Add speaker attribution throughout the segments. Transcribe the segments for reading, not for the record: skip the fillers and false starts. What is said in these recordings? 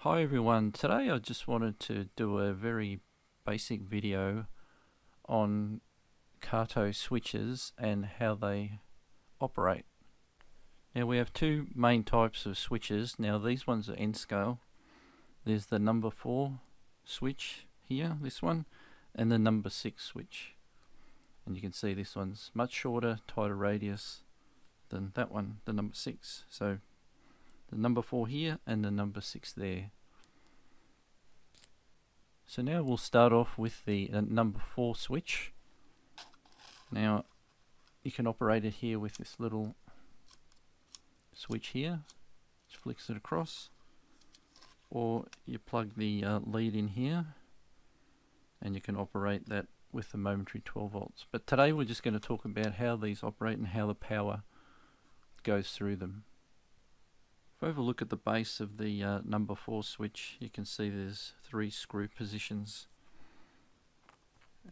Speaker 1: Hi everyone, today I just wanted to do a very basic video on Kato switches and how they operate. Now we have two main types of switches. Now these ones are N scale. There's the number 4 switch here, this one, and the number 6 switch. And you can see this one's much shorter, tighter radius than that one, the number 6. So the number 4 here and the number 6 there. So now we'll start off with the number 4 switch. Now you can operate it here with this little switch here, just flicks it across, or you plug the lead in here and you can operate that with the momentary 12 volts. But today we're just going to talk about how these operate and how the power goes through them. If we have a look at the base of the number 4 switch, you can see there's 3 screw positions,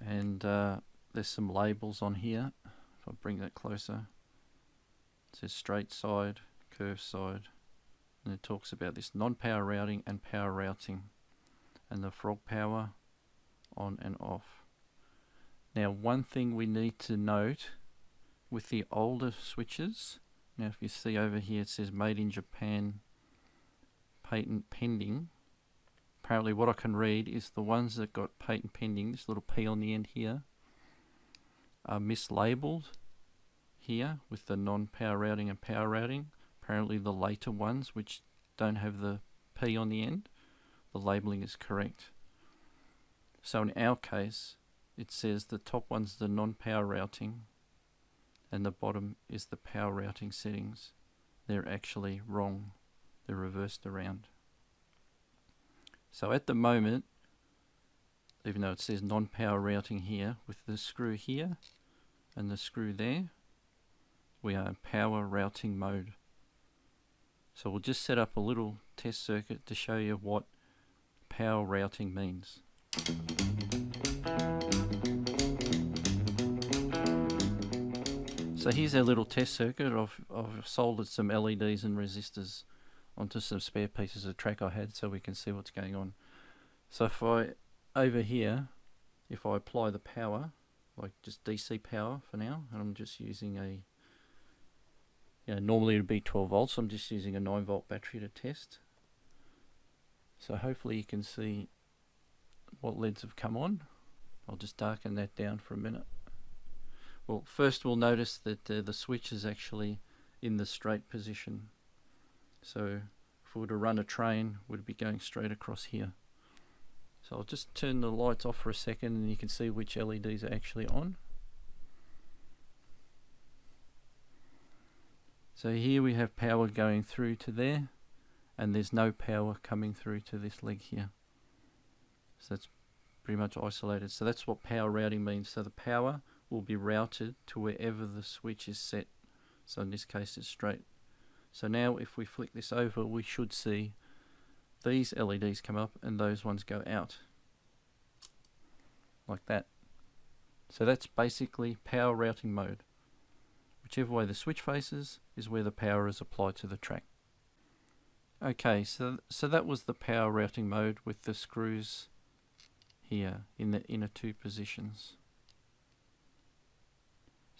Speaker 1: and there's some labels on here. If I bring that closer, it says straight side, curved side, and it talks about this non-power routing and power routing, and the frog power on and off. Now one thing we need to note with the older switches, now if you see over here it says made in Japan, patent pending. Apparently what I can read is the ones that got patent pending, this little P on the end here, are mislabeled here with the non-power routing and power routing. Apparently the later ones, which don't have the P on the end, the labeling is correct. So in our case it says the top one's the non-power routing and the bottom is the power routing settings. They're actually wrong. They're reversed around. So at the moment, even though it says non-power routing here, with the screw here and the screw there, we are in power routing mode. So we'll just set up a little test circuit to show you what power routing means. So here's our little test circuit. I've soldered some LEDs and resistors onto some spare pieces of track I had so we can see what's going on. So if I, over here, if I apply the power, like just DC power for now, and I'm just using a, normally it would be 12 volts, so I'm just using a 9 volt battery to test. So hopefully you can see what LEDs have come on. I'll just darken that down for a minute. Well, first we'll notice that the switch is actually in the straight position. So if we were to run a train, we'd be going straight across here. So I'll just turn the lights off for a second and you can see which LEDs are actually on. So here we have power going through to there, and there's no power coming through to this leg here. So that's pretty much isolated. So that's what power routing means. So the power will be routed to wherever the switch is set. So in this case it's straight. So now if we flick this over, we should see these LEDs come up and those ones go out. Like that. So that's basically power routing mode. Whichever way the switch faces is where the power is applied to the track. Okay, so that was the power routing mode with the screws here in the inner 2 positions.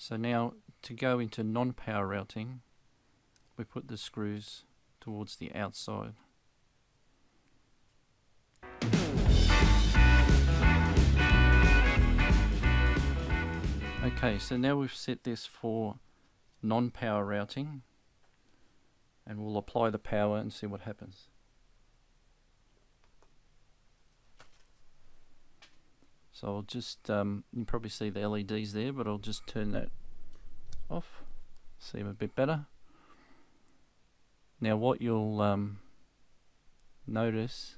Speaker 1: So now to go into non-power routing, we put the screws towards the outside. Okay, so now we've set this for non-power routing, and we'll apply the power and see what happens. So I'll just, you can probably see the LEDs there, but I'll just turn that off, see them a bit better. Now what you'll notice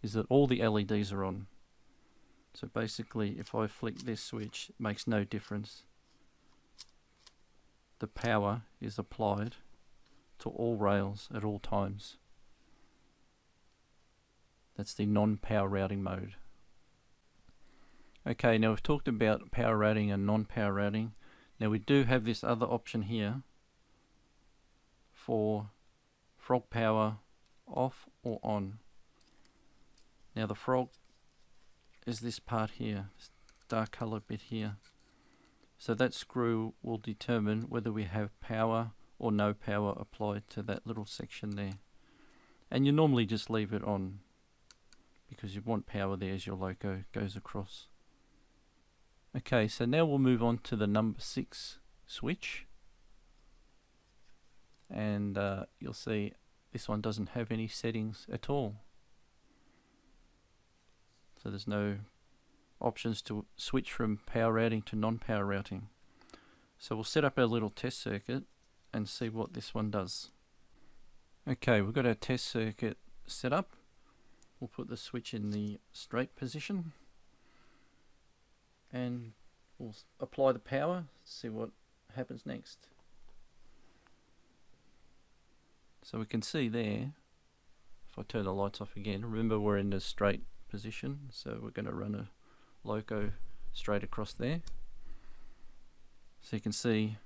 Speaker 1: is that all the LEDs are on. So basically if I flick this switch, it makes no difference. The power is applied to all rails at all times. That's the non-power routing mode. Okay, now we've talked about power routing and non-power routing. Now we do have this other option here for frog power off or on. Now the frog is this part here, this dark colour bit here. So that screw will determine whether we have power or no power applied to that little section there. And you normally just leave it on because you want power there as your loco goes across. Okay, so now we'll move on to the number 6 switch. And you'll see this one doesn't have any settings at all. So there's no options to switch from power routing to non-power routing. So we'll set up our little test circuit and see what this one does. Okay, we've got our test circuit set up. We'll put the switch in the straight position and we'll apply the power, see what happens next. So we can see there, if I turn the lights off again, remember we're in the straight position, so we're going to run a loco straight across there. So you can see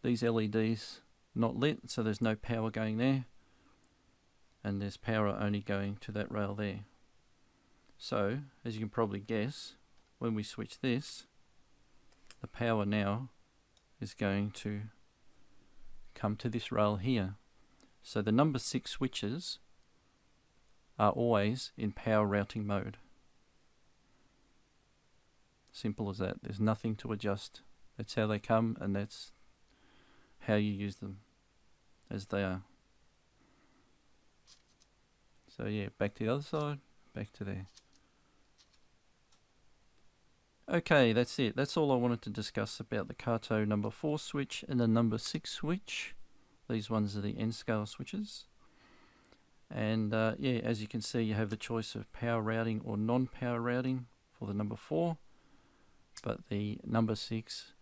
Speaker 1: these LEDs not lit, so there's no power going there, and there's power only going to that rail there. So as you can probably guess, when we switch this, the power now is going to come to this rail here. So the number 6 switches are always in power routing mode. Simple as that. There's nothing to adjust. That's how they come, and that's how you use them as they are. So yeah, back to the other side, back to there. Okay, that's it. That's all I wanted to discuss about the Kato number 4 switch and the number 6 switch. These ones are the N-scale switches. And yeah, as you can see, you have the choice of power routing or non-power routing for the number 4. But the number 6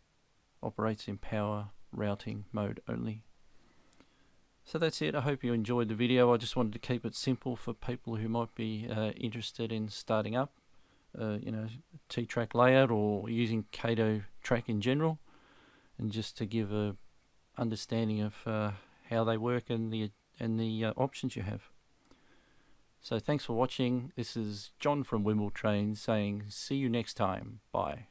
Speaker 1: operates in power routing mode only. So that's it. I hope you enjoyed the video. I just wanted to keep it simple for people who might be interested in starting up, you know, T-track layout or using Kato track in general, and just to give a understanding of how they work and the options you have. So thanks for watching. This is John from Wimble Trains saying see you next time. Bye.